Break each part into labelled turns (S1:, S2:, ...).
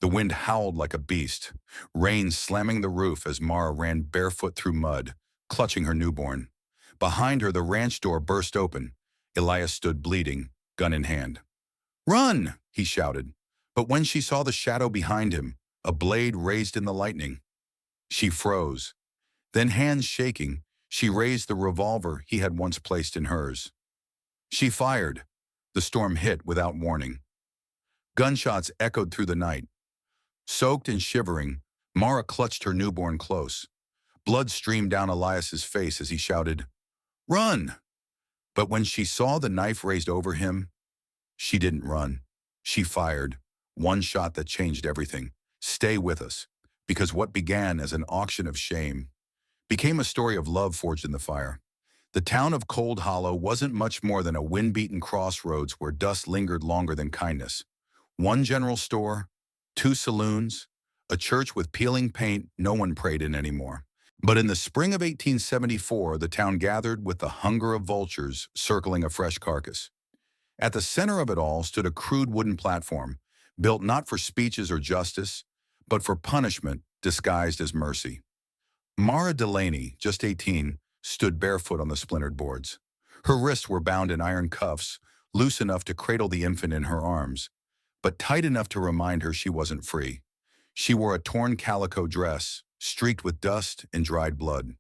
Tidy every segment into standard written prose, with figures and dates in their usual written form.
S1: The wind howled like a beast, rain slamming the roof as Mara ran barefoot through mud, clutching her newborn. Behind her, the ranch door burst open. Elias stood bleeding, gun in hand. "Run!" he shouted. But when she saw the shadow behind him, a blade raised in the lightning, she froze. Then, hands shaking, she raised the revolver he had once placed in hers. She fired. The storm hit without warning. Gunshots echoed through the night. Soaked and shivering, Mara clutched her newborn close. Blood streamed down Elias's face as he shouted, "Run!" But when she saw the knife raised over him, she didn't run. She fired. One shot that changed everything. Stay with us, because what began as an auction of shame became a story of love forged in the fire. The town of Cold Hollow wasn't much more than a wind-beaten crossroads where dust lingered longer than kindness. One general store, two saloons, a church with peeling paint no one prayed in anymore. But in the spring of 1874, the town gathered with the hunger of vultures circling a fresh carcass. At the center of it all stood a crude wooden platform, built not for speeches or justice, but for punishment disguised as mercy. Mara Delaney, just 18, stood barefoot on the splintered boards. Her wrists were bound in iron cuffs, loose enough to cradle the infant in her arms, but tight enough to remind her she wasn't free. She wore a torn calico dress, streaked with dust and dried blood.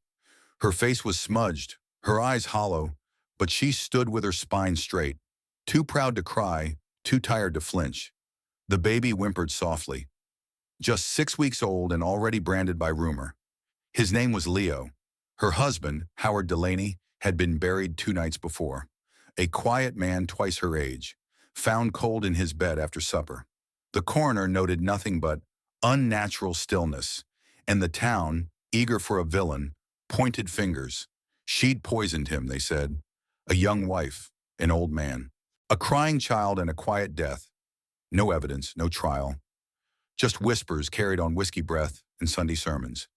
S1: Her face was smudged, her eyes hollow, but she stood with her spine straight, too proud to cry, too tired to flinch. The baby whimpered softly, just 6 weeks old and already branded by rumor. His name was Leo. Her husband, Howard Delaney, had been buried 2 nights before. A quiet man twice her age, found cold in his bed after supper. The coroner noted nothing but unnatural stillness, and the town, eager for a villain, pointed fingers. She'd poisoned him, they said. A young wife, an old man, a crying child and a quiet death. No evidence, no trial. Just whispers carried on whiskey breath and Sunday sermons.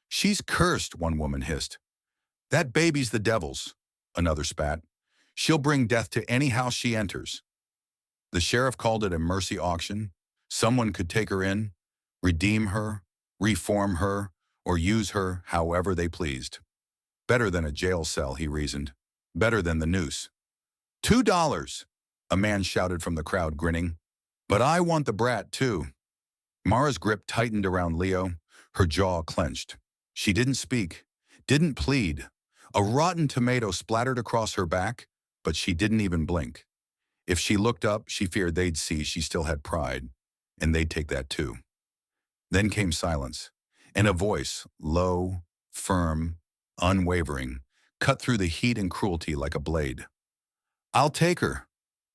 S1: "She's cursed," one woman hissed. "That baby's the devil's," another spat. "She'll bring death to any house she enters." The sheriff called it a mercy auction. Someone could take her in, redeem her, reform her, or use her however they pleased. Better than a jail cell, he reasoned. Better than the noose. $2, a man shouted from the crowd, grinning. "But I want the brat, too." Mara's grip tightened around Leo, her jaw clenched. She didn't speak, didn't plead. A rotten tomato splattered across her back, but she didn't even blink. If she looked up, she feared they'd see she still had pride, and they'd take that too. Then came silence, and a voice, low, firm, unwavering, cut through the heat and cruelty like a blade. "I'll take her."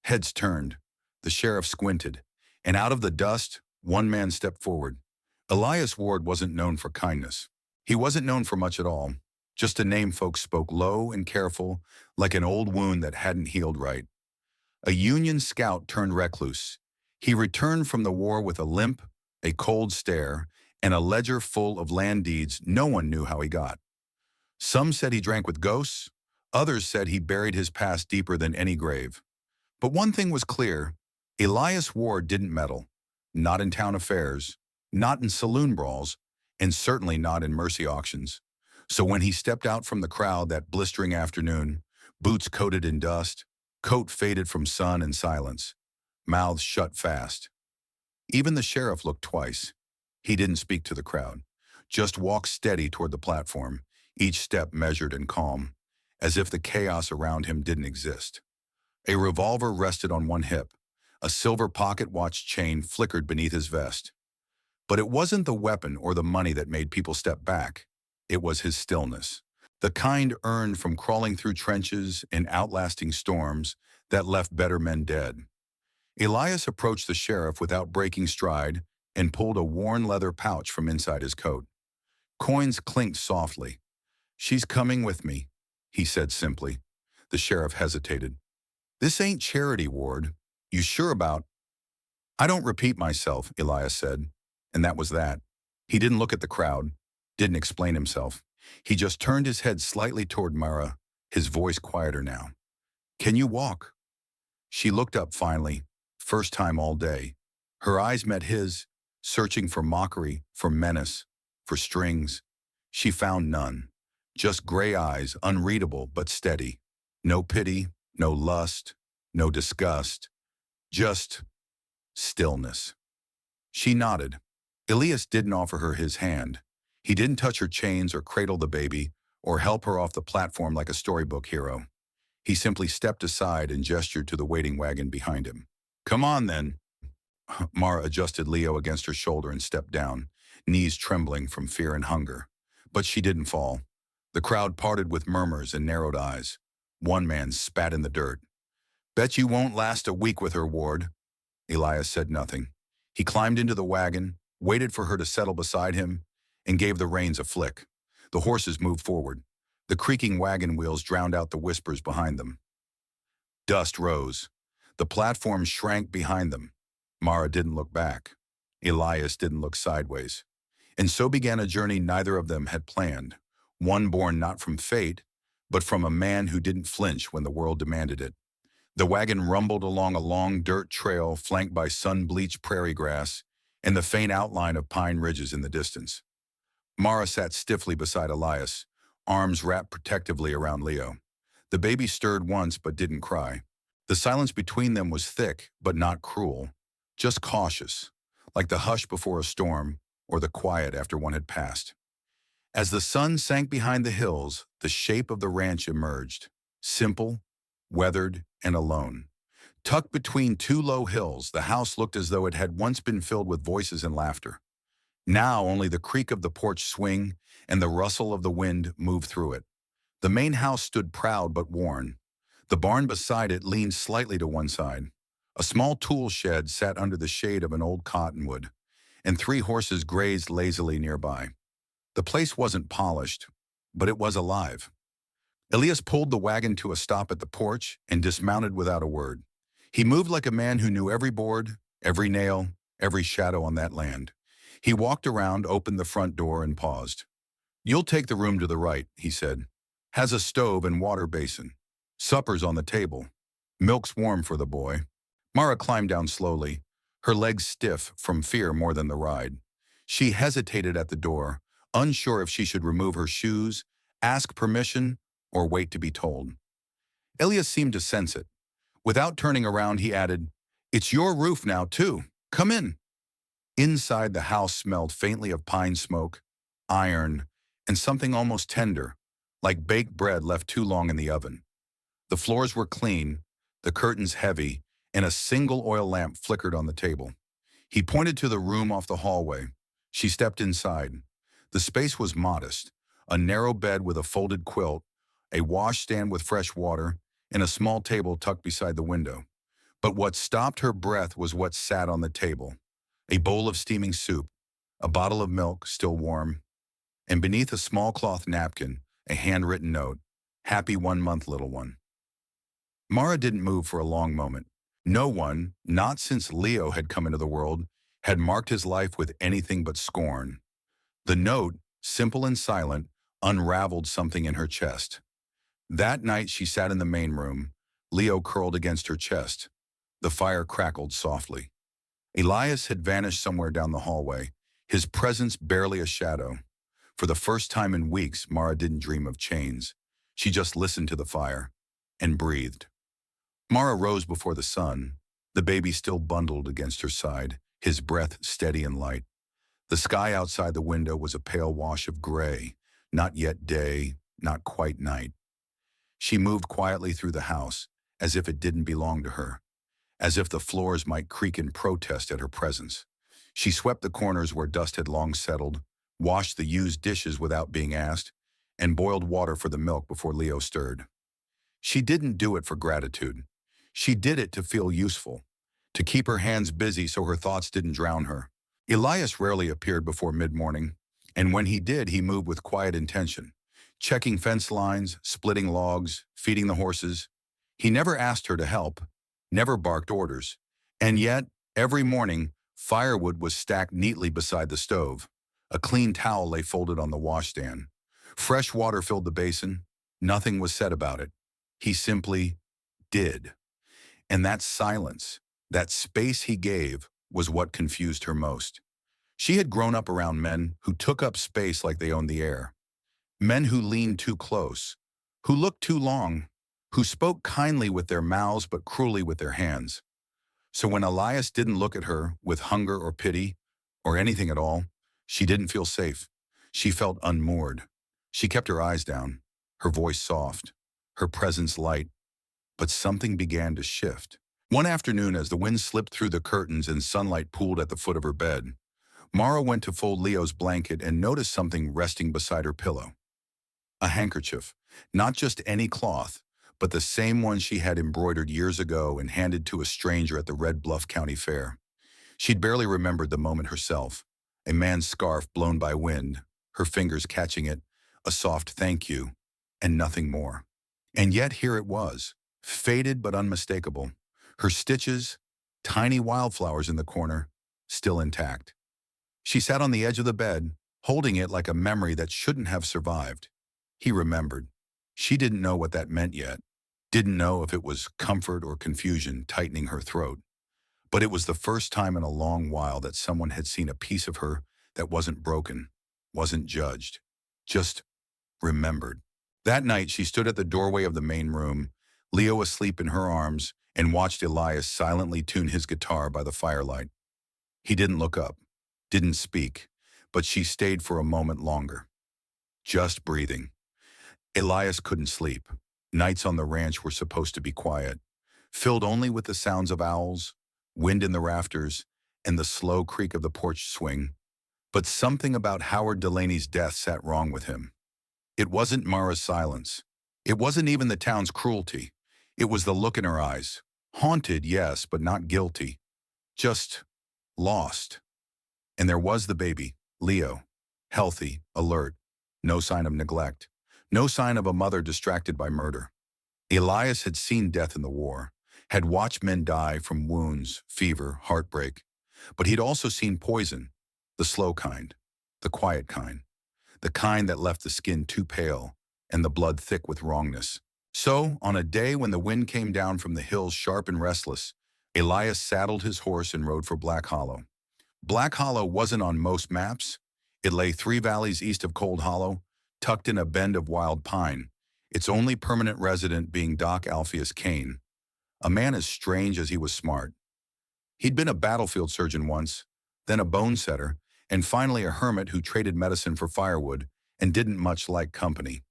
S1: Heads turned. The sheriff squinted, and out of the dust, one man stepped forward. Elias Ward wasn't known for kindness. He wasn't known for much at all, just a name folks spoke low and careful, like an old wound that hadn't healed right. A Union scout turned recluse. He returned from the war with a limp, a cold stare, and a ledger full of land deeds no one knew how he got. Some said he drank with ghosts, others said he buried his past deeper than any grave. But one thing was clear, Elias Ward didn't meddle, not in town affairs, not in saloon brawls, and certainly not in mercy auctions. So when he stepped out from the crowd that blistering afternoon, boots coated in dust, coat faded from sun and silence, mouths shut fast. Even the sheriff looked twice. He didn't speak to the crowd, just walked steady toward the platform, each step measured and calm, as if the chaos around him didn't exist. A revolver rested on one hip. A silver pocket watch chain flickered beneath his vest. But it wasn't the weapon or the money that made people step back. It was his stillness, the kind earned from crawling through trenches and outlasting storms that left better men dead. Elias approached the sheriff without breaking stride and pulled a worn leather pouch from inside his coat. Coins clinked softly. "She's coming with me," he said simply. The sheriff hesitated. "This ain't charity, Ward. You sure about—" "I don't repeat myself," Elias said. And that was that. He didn't look at the crowd, didn't explain himself. He just turned his head slightly toward Mara, his voice quieter now. "Can you walk?" She looked up finally, first time all day. Her eyes met his, searching for mockery, for menace, for strings. She found none. Just gray eyes, unreadable but steady. No pity, no lust, no disgust. Just stillness. She nodded. Elias didn't offer her his hand. He didn't touch her chains or cradle the baby or help her off the platform like a storybook hero. He simply stepped aside and gestured to the waiting wagon behind him. Come on, then. Mara adjusted Leo against her shoulder and stepped down, knees trembling from fear and hunger. But she didn't fall. The crowd parted with murmurs and narrowed eyes. One man spat in the dirt. Bet you won't last a week with her, Ward. Elias said nothing. He climbed into the wagon, waited for her to settle beside him, and gave the reins a flick. The horses moved forward. The creaking wagon wheels drowned out the whispers behind them. Dust rose. The platform shrank behind them. Mara didn't look back. Elias didn't look sideways. And so began a journey neither of them had planned, one born not from fate, but from a man who didn't flinch when the world demanded it. The wagon rumbled along a long dirt trail flanked by sun-bleached prairie grass and the faint outline of pine ridges in the distance. Mara sat stiffly beside Elias, arms wrapped protectively around Leo. The baby stirred once but didn't cry. The silence between them was thick but not cruel, just cautious, like the hush before a storm or the quiet after one had passed. As the sun sank behind the hills, the shape of the ranch emerged, simple, weathered, and alone. Tucked between two low hills, the house looked as though it had once been filled with voices and laughter. Now only the creak of the porch swing and the rustle of the wind moved through it. The main house stood proud but worn. The barn beside it leaned slightly to one side. A small tool shed sat under the shade of an old cottonwood, and 3 horses grazed lazily nearby. The place wasn't polished, but it was alive. Elias pulled the wagon to a stop at the porch and dismounted without a word. He moved like a man who knew every board, every nail, every shadow on that land. He walked around, opened the front door, and paused. "You'll take the room to the right," he said. "Has a stove and water basin. Supper's on the table. Milk's warm for the boy." Mara climbed down slowly, her legs stiff from fear more than the ride. She hesitated at the door, unsure if she should remove her shoes, ask permission, or wait to be told. Elias seemed to sense it. Without turning around, he added, "It's your roof now, too. Come in." Inside, the house smelled faintly of pine smoke, iron, and something almost tender, like baked bread left too long in the oven. The floors were clean, the curtains heavy, and a single oil lamp flickered on the table. He pointed to the room off the hallway. She stepped inside. The space was modest, a narrow bed with a folded quilt, a washstand with fresh water, and a small table tucked beside the window. But what stopped her breath was what sat on the table. A bowl of steaming soup, a bottle of milk, still warm, and beneath a small cloth napkin, a handwritten note, "Happy 1 month, little one." Mara didn't move for a long moment. No one, not since Leo had come into the world, had marked his life with anything but scorn. The note, simple and silent, unraveled something in her chest. That night she sat in the main room, Leo curled against her chest. The fire crackled softly. Elias had vanished somewhere down the hallway, his presence barely a shadow. For the first time in weeks, Mara didn't dream of chains. She just listened to the fire and breathed. Mara rose before the sun, the baby still bundled against her side, his breath steady and light. The sky outside the window was a pale wash of gray, not yet day, not quite night. She moved quietly through the house, as if it didn't belong to her, as if the floors might creak in protest at her presence. She swept the corners where dust had long settled, washed the used dishes without being asked, and boiled water for the milk before Leo stirred. She didn't do it for gratitude. She did it to feel useful, to keep her hands busy so her thoughts didn't drown her. Elias rarely appeared before mid-morning, and when he did, he moved with quiet intention, checking fence lines, splitting logs, feeding the horses. He never asked her to help, never barked orders. And yet, every morning, firewood was stacked neatly beside the stove. A clean towel lay folded on the washstand. Fresh water filled the basin. Nothing was said about it. He simply did. And that silence, that space he gave, was what confused her most. She had grown up around men who took up space like they owned the air. Men who leaned too close, who looked too long, who spoke kindly with their mouths but cruelly with their hands. So when Elias didn't look at her with hunger or pity or anything at all, she didn't feel safe. She felt unmoored. She kept her eyes down, her voice soft, her presence light, but something began to shift. One afternoon, as the wind slipped through the curtains and sunlight pooled at the foot of her bed, Mara went to fold Leo's blanket and noticed something resting beside her pillow. A handkerchief, not just any cloth, but the same one she had embroidered years ago and handed to a stranger at the Red Bluff County Fair. She'd barely remembered the moment herself. A man's scarf blown by wind, her fingers catching it, a soft thank you, and nothing more. And yet here it was, faded but unmistakable. Her stitches, tiny wildflowers in the corner, still intact. She sat on the edge of the bed, holding it like a memory that shouldn't have survived. He remembered. She didn't know what that meant yet. Didn't know if it was comfort or confusion tightening her throat. But it was the first time in a long while that someone had seen a piece of her that wasn't broken, wasn't judged, just remembered. That night, she stood at the doorway of the main room, Leo asleep in her arms, and watched Elias silently tune his guitar by the firelight. He didn't look up, didn't speak, but she stayed for a moment longer, just breathing. Elias couldn't sleep. Nights on the ranch were supposed to be quiet, filled only with the sounds of owls, wind in the rafters, and the slow creak of the porch swing. But something about Howard Delaney's death sat wrong with him. It wasn't Mara's silence. It wasn't even the town's cruelty. It was the look in her eyes. Haunted, yes, but not guilty. Just lost. And there was the baby, Leo. Healthy, alert, no sign of neglect. No sign of a mother distracted by murder. Elias had seen death in the war, had watched men die from wounds, fever, heartbreak. But he'd also seen poison, the slow kind, the quiet kind, the kind that left the skin too pale and the blood thick with wrongness. So, on a day when the wind came down from the hills sharp and restless, Elias saddled his horse and rode for Black Hollow. Black Hollow wasn't on most maps. It lay 3 valleys east of Cold Hollow, tucked in a bend of wild pine, its only permanent resident being Doc Alpheus Kane, a man as strange as he was smart. He'd been a battlefield surgeon once, then a bone setter, and finally a hermit who traded medicine for firewood and didn't much like company.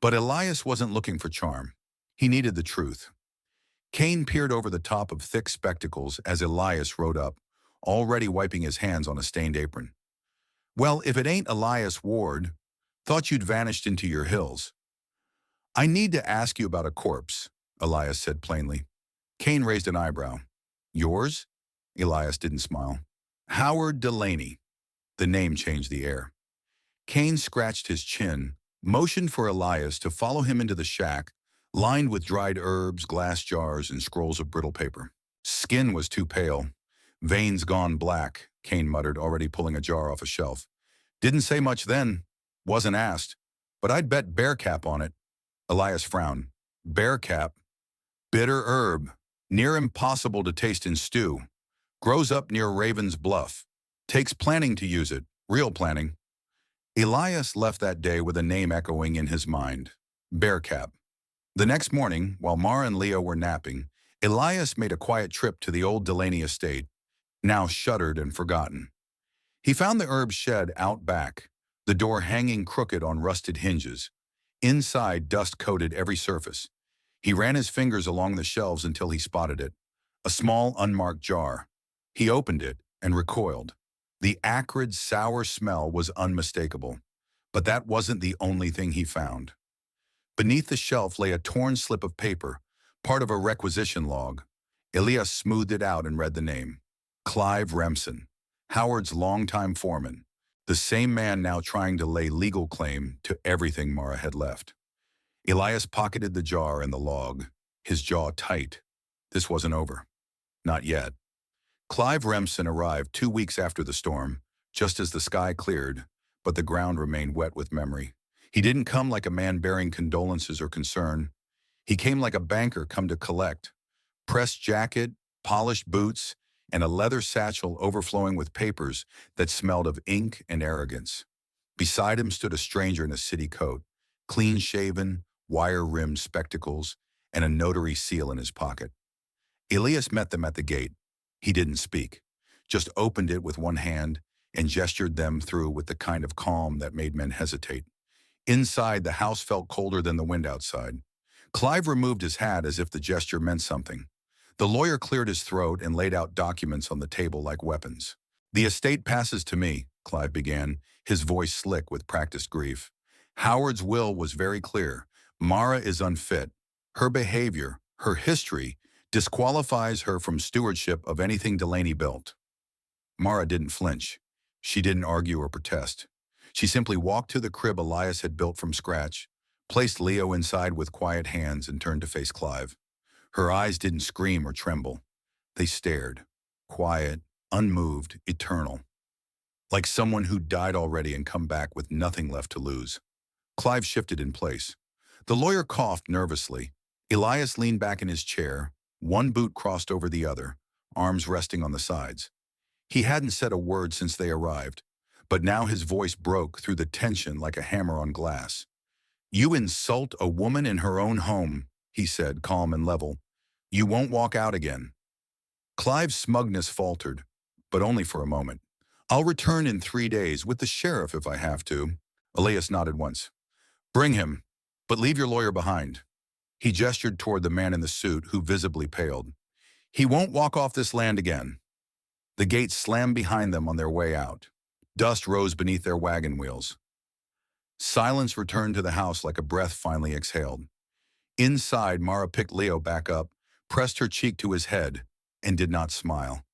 S1: But Elias wasn't looking for charm. He needed the truth. Kane peered over the top of thick spectacles as Elias rode up, already wiping his hands on a stained apron. "Well, if it ain't Elias Ward, thought you'd vanished into your hills." "I need to ask you about a corpse," Elias said plainly. Kane raised an eyebrow. "Yours?" Elias didn't smile. "Howard Delaney." The name changed the air. Kane scratched his chin, motioned for Elias to follow him into the shack, lined with dried herbs, glass jars, and scrolls of brittle paper. Skin was too pale. "Veins gone black," Kane muttered, already pulling a jar off a shelf. "Didn't say much then. Wasn't asked. But I'd bet bear cap on it." Elias frowned. "Bear cap? Bitter herb. Near impossible to taste in stew. Grows up near Raven's Bluff. Takes planning to use it. Real planning." Elias left that day with a name echoing in his mind. Bear cap. The next morning, while Mara and Leo were napping, Elias made a quiet trip to the old Delaney estate, now shuttered and forgotten. He found the herb shed out back, the door hanging crooked on rusted hinges. Inside, dust coated every surface. He ran his fingers along the shelves until he spotted it. A small, unmarked jar. He opened it and recoiled. The acrid, sour smell was unmistakable. But that wasn't the only thing he found. Beneath the shelf lay a torn slip of paper, part of a requisition log. Elias smoothed it out and read the name. Clive Remsen, Howard's longtime foreman. The same man now trying to lay legal claim to everything Mara had left. Elias pocketed the jar and the log, his jaw tight. This wasn't over. Not yet. Clive Remsen arrived 2 weeks after the storm, just as the sky cleared, but the ground remained wet with memory. He didn't come like a man bearing condolences or concern. He came like a banker come to collect. Pressed jacket, polished boots, and a leather satchel overflowing with papers that smelled of ink and arrogance. Beside him stood a stranger in a city coat, clean-shaven, wire-rimmed spectacles, and a notary seal in his pocket. Elias met them at the gate. He didn't speak, just opened it with one hand and gestured them through with the kind of calm that made men hesitate. Inside, the house felt colder than the wind outside. Clive removed his hat as if the gesture meant something. The lawyer cleared his throat and laid out documents on the table like weapons. "The estate passes to me," Clive began, his voice slick with practiced grief. "Howard's will was very clear. Mara is unfit. Her behavior, her history, disqualifies her from stewardship of anything Delaney built." Mara didn't flinch. She didn't argue or protest. She simply walked to the crib Elias had built from scratch, placed Leo inside with quiet hands, and turned to face Clive. Her eyes didn't scream or tremble. They stared, quiet, unmoved, eternal, like someone who died already and come back with nothing left to lose. Clive shifted in place. The lawyer coughed nervously. Elias leaned back in his chair, one boot crossed over the other, arms resting on the sides. He hadn't said a word since they arrived, but now his voice broke through the tension like a hammer on glass. "You insult a woman in her own home," he said, calm and level. "You won't walk out again." Clive's smugness faltered, but only for a moment. "I'll return in 3 days, with the sheriff if I have to." Elias nodded once. "Bring him, but leave your lawyer behind." He gestured toward the man in the suit, who visibly paled. "He won't walk off this land again." The gate slammed behind them on their way out. Dust rose beneath their wagon wheels. Silence returned to the house like a breath finally exhaled. Inside, Mara picked Leo back up, pressed her cheek to his head, and did not smile.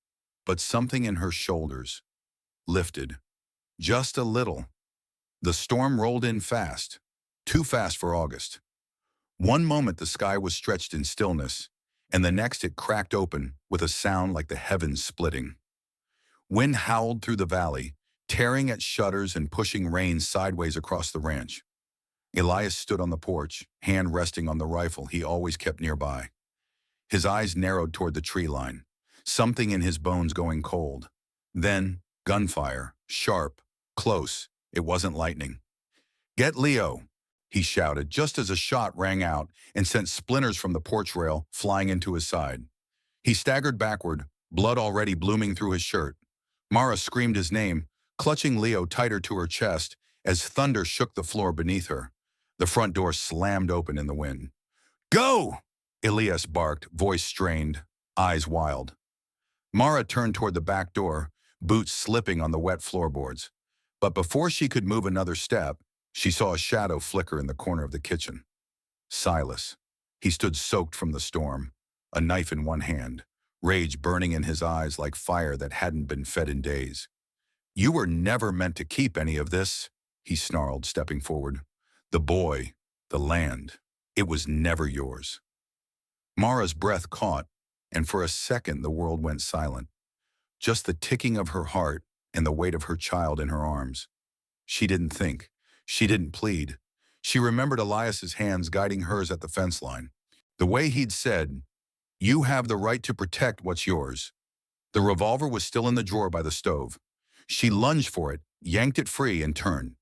S1: But something in her shoulders lifted. Just a little. The storm rolled in fast, too fast for August. One moment the sky was stretched in stillness, and the next it cracked open with a sound like the heavens splitting. Wind howled through the valley, tearing at shutters and pushing rain sideways across the ranch. Elias stood on the porch, hand resting on the rifle he always kept nearby. His eyes narrowed toward the tree line, something in his bones going cold. Then, gunfire, sharp, close. It wasn't lightning. "Get Leo," he shouted, just as a shot rang out and sent splinters from the porch rail flying into his side. He staggered backward, blood already blooming through his shirt. Mara screamed his name, clutching Leo tighter to her chest as thunder shook the floor beneath her. The front door slammed open in the wind. "Go!" Elias barked, voice strained, eyes wild. Mara turned toward the back door, boots slipping on the wet floorboards. But before she could move another step, she saw a shadow flicker in the corner of the kitchen. Silas. He stood soaked from the storm, a knife in one hand, rage burning in his eyes like fire that hadn't been fed in days. "You were never meant to keep any of this," he snarled, stepping forward. "The boy, the land, it was never yours." Mara's breath caught, and for a second the world went silent. Just the ticking of her heart and the weight of her child in her arms. She didn't think. She didn't plead. She remembered Elias's hands guiding hers at the fence line. The way he'd said, "You have the right to protect what's yours." The revolver was still in the drawer by the stove. She lunged for it, yanked it free, and turned.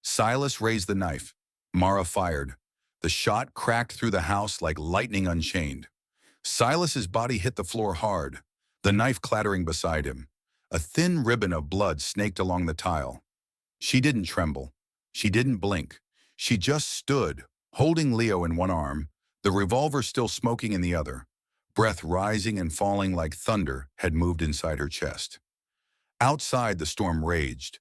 S1: Silas raised the knife. Mara fired. The shot cracked through the house like lightning unchained. Silas's body hit the floor hard, the knife clattering beside him. A thin ribbon of blood snaked along the tile. She didn't tremble. She didn't blink. She just stood, holding Leo in one arm, the revolver still smoking in the other. Breath rising and falling like thunder had moved inside her chest. Outside, the storm raged.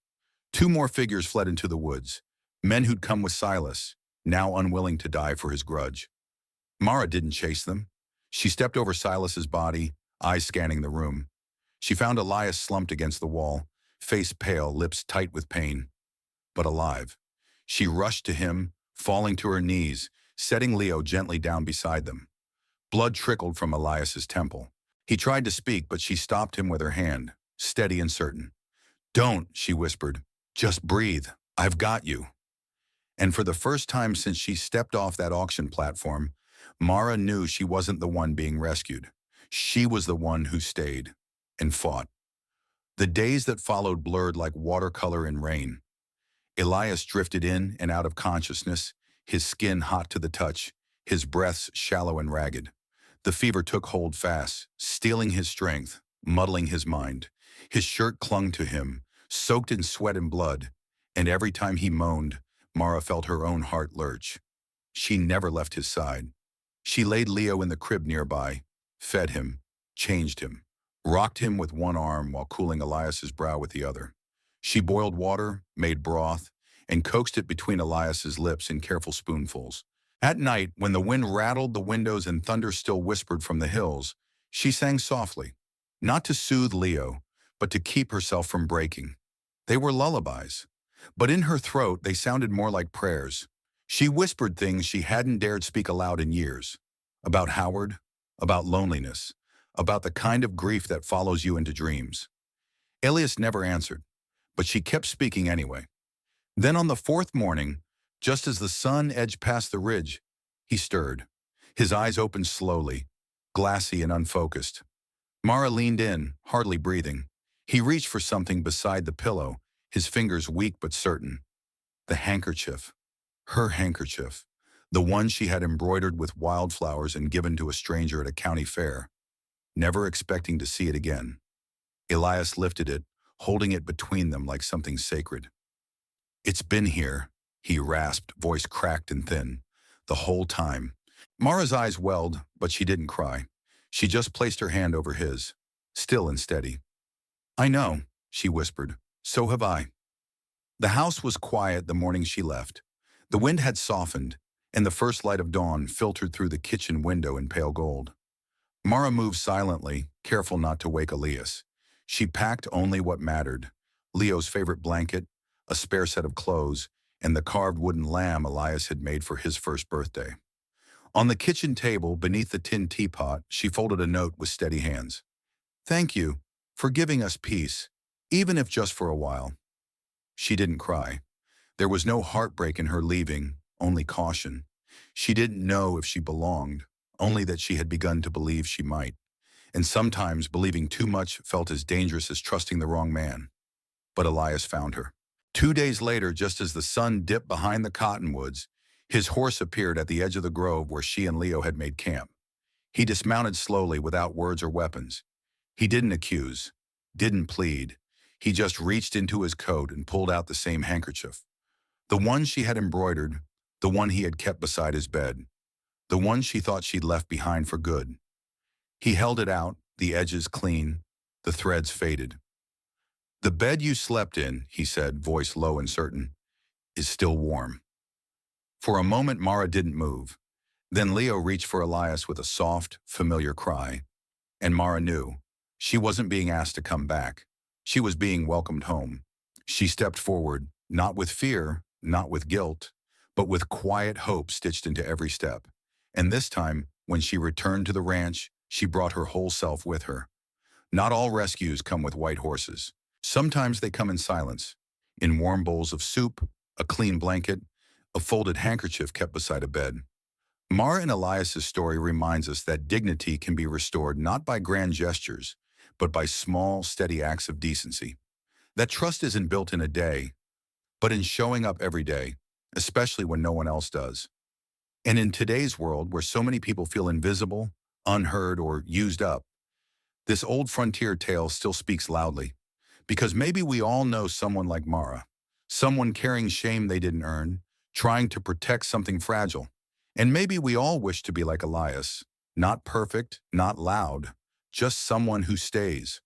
S1: 2 more figures fled into the woods, men who'd come with Silas, now unwilling to die for his grudge. Mara didn't chase them. She stepped over Silas's body, eyes scanning the room. She found Elias slumped against the wall, face pale, lips tight with pain, but alive. She rushed to him, falling to her knees, setting Leo gently down beside them. Blood trickled from Elias's temple. He tried to speak, but she stopped him with her hand, steady and certain. "Don't," she whispered. "Just breathe. I've got you." And for the first time since she stepped off that auction platform, Mara knew she wasn't the one being rescued. She was the one who stayed. and fought. The days that followed blurred like watercolor in rain. Elias drifted in and out of consciousness, his skin hot to the touch, his breaths shallow and ragged. The fever took hold fast, stealing his strength, muddling his mind. His shirt clung to him, soaked in sweat and blood, and every time he moaned, Mara felt her own heart lurch. She never left his side. She laid Leo in the crib nearby, fed him, changed him, rocked him with one arm while cooling Elias's brow with the other. She boiled water, made broth, and coaxed it between Elias's lips in careful spoonfuls. At night, when the wind rattled the windows and thunder still whispered from the hills, she sang softly, not to soothe Leo, but to keep herself from breaking. They were lullabies, but in her throat they sounded more like prayers. She whispered things she hadn't dared speak aloud in years, about Howard, about loneliness, about the kind of grief that follows you into dreams. Elias never answered, but she kept speaking anyway. Then on the fourth morning, just as the sun edged past the ridge, he stirred. His eyes opened slowly, glassy and unfocused. Mara leaned in, hardly breathing. He reached for something beside the pillow, his fingers weak but certain. The handkerchief. Her handkerchief. The one she had embroidered with wildflowers and given to a stranger at a county fair, never expecting to see it again. Elias lifted it, holding it between them like something sacred. "It's been here," he rasped, voice cracked and thin. "The whole time." Mara's eyes welled, but she didn't cry. She just placed her hand over his, still and steady. "I know," she whispered. "So have I." The house was quiet the morning she left. The wind had softened, and the first light of dawn filtered through the kitchen window in pale gold. Mara moved silently, careful not to wake Elias. She packed only what mattered: Leo's favorite blanket, a spare set of clothes, and the carved wooden lamb Elias had made for his first birthday. On the kitchen table, beneath the tin teapot, she folded a note with steady hands. "Thank you for giving us peace, even if just for a while." She didn't cry. There was no heartbreak in her leaving, only caution. She didn't know if she belonged, only that she had begun to believe she might. And sometimes believing too much felt as dangerous as trusting the wrong man. But Elias found her. 2 days later, just as the sun dipped behind the cottonwoods, his horse appeared at the edge of the grove where she and Leo had made camp. He dismounted slowly without words or weapons. He didn't accuse, didn't plead. He just reached into his coat and pulled out the same handkerchief. The one she had embroidered, the one he had kept beside his bed, the one she thought she'd left behind for good. He held it out, the edges clean, the threads faded. "The bed you slept in," he said, voice low and certain, "is still warm." For a moment, Mara didn't move. Then Leo reached for Elias with a soft, familiar cry. And Mara knew. She wasn't being asked to come back. She was being welcomed home. She stepped forward, not with fear, not with guilt, but with quiet hope stitched into every step. And this time, when she returned to the ranch, she brought her whole self with her. Not all rescues come with white horses. Sometimes they come in silence, in warm bowls of soup, a clean blanket, a folded handkerchief kept beside a bed. Mara and Elias's story reminds us that dignity can be restored not by grand gestures, but by small, steady acts of decency. That trust isn't built in a day, but in showing up every day, especially when no one else does. And in today's world, where so many people feel invisible, unheard, or used up, this old frontier tale still speaks loudly. Because maybe we all know someone like Mara, someone carrying shame they didn't earn, trying to protect something fragile. And maybe we all wish to be like Elias, not perfect, not loud, just someone who stays.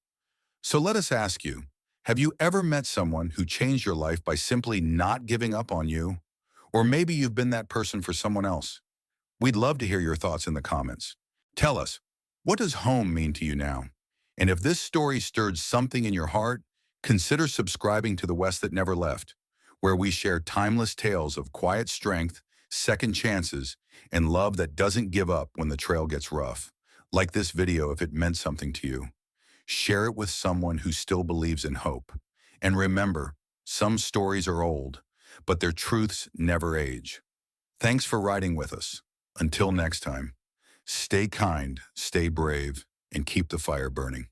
S1: So let us ask you, have you ever met someone who changed your life by simply not giving up on you? Or maybe you've been that person for someone else. We'd love to hear your thoughts in the comments. Tell us, what does home mean to you now? And if this story stirred something in your heart, consider subscribing to The West That Never Left, where we share timeless tales of quiet strength, second chances, and love that doesn't give up when the trail gets rough. Like this video if it meant something to you. Share it with someone who still believes in hope. And remember, some stories are old, but their truths never age. Thanks for riding with us. Until next time, stay kind, stay brave, and keep the fire burning.